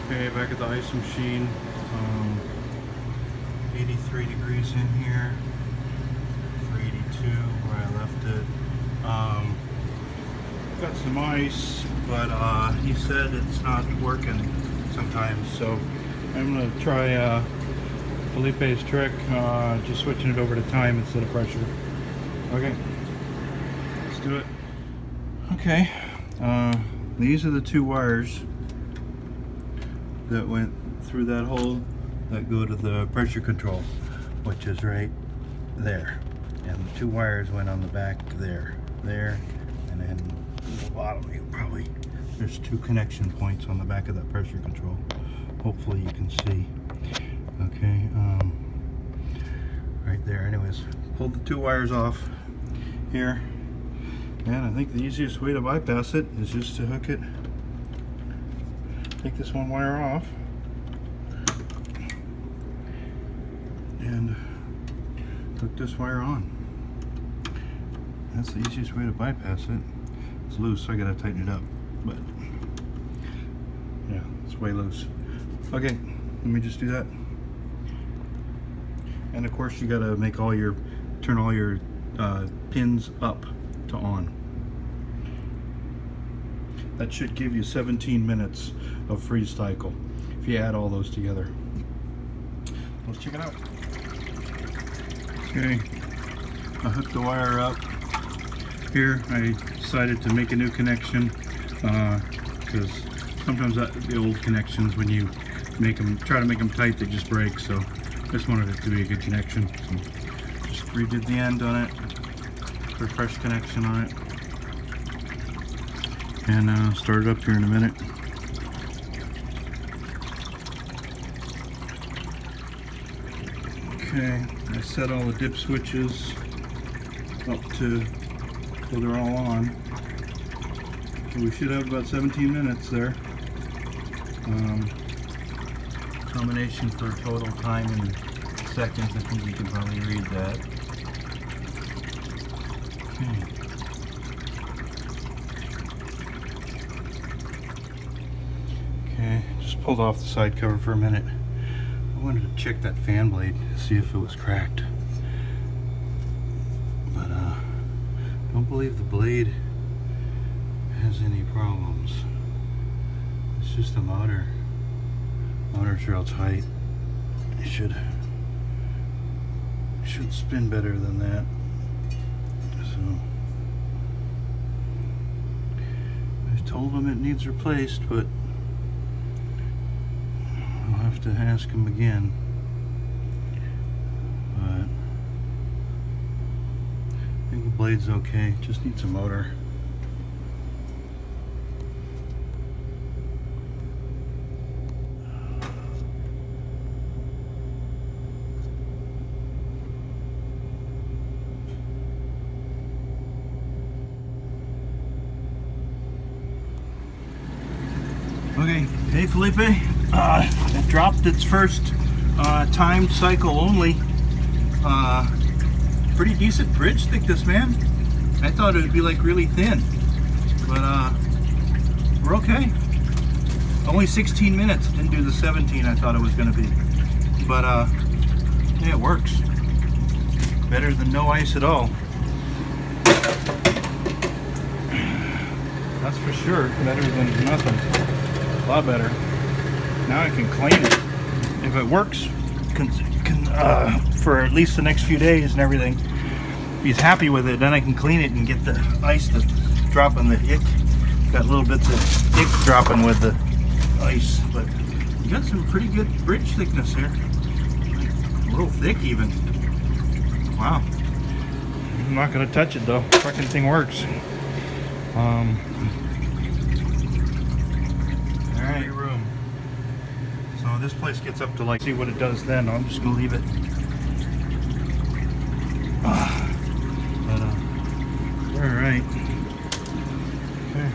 Okay, back at the ice machine. 83 degrees in here for 82 where I left it. Got some ice, but he said it's not working sometimes, so I'm gonna try Felipe's trick, just switching it over to time instead of pressure. Okay, let's do it. Okay, these are the two wires that went through that hole that go to the pressure control, which is right there, and the two wires went on the back there, and then the bottom. You probably, there's two connection points on the back of that pressure control. Hopefully you can see. Okay, right there. Anyways, pulled the two wires off here, and I think the easiest way to bypass it is just to hook it. Take this one wire off and hook this wire on. That's the easiest way to bypass it. It's loose, so I gotta tighten it up, but yeah, it's way loose. Okay, let me just do that. And of course you gotta make all your, turn all your pins up to on. That should give you 17 minutes of freeze cycle if you add all those together. Let's check it out. Okay, I hooked the wire up. Here I decided to make a new connection because sometimes the old connections, when you make them, try to make them tight, they just break. So I just wanted it to be a good connection. So just redid the end on it, put a fresh connection on it, and start it up here in a minute. Okay, I set all the dip switches up to so they're all on. So we should have about 17 minutes there. Combination for total time in seconds. I think you can probably read that. Okay, just pulled off the side cover for a minute. I wanted to check that fan blade to see if it was cracked. But don't believe the blade has any problems. It's just a motor. Motor's real tight. It should spin better than that. So I told him it needs replaced, but I'll have to ask him again. But I think the blade's okay. Just needs a motor. Okay, hey Felipe, it dropped its first timed cycle only. Pretty decent bridge thickness, man. I thought it would be like really thin, but we're okay. Only 16 minutes, didn't do the 17 I thought it was gonna be. But yeah, it works. Better than no ice at all. That's for sure, better than nothing. A lot better. Now I can clean it. If it works for at least the next few days and everything, if he's happy with it, then I can clean it and get the ice to drop in the ick. Got little bits of ick dropping with the ice, but you got some pretty good bridge thickness here. Like, a little thick even. Wow. I'm not gonna touch it though. Fucking thing works. Alright, room. So this place gets up to like, see what it does then. I'm just gonna leave it. Alright. Okay.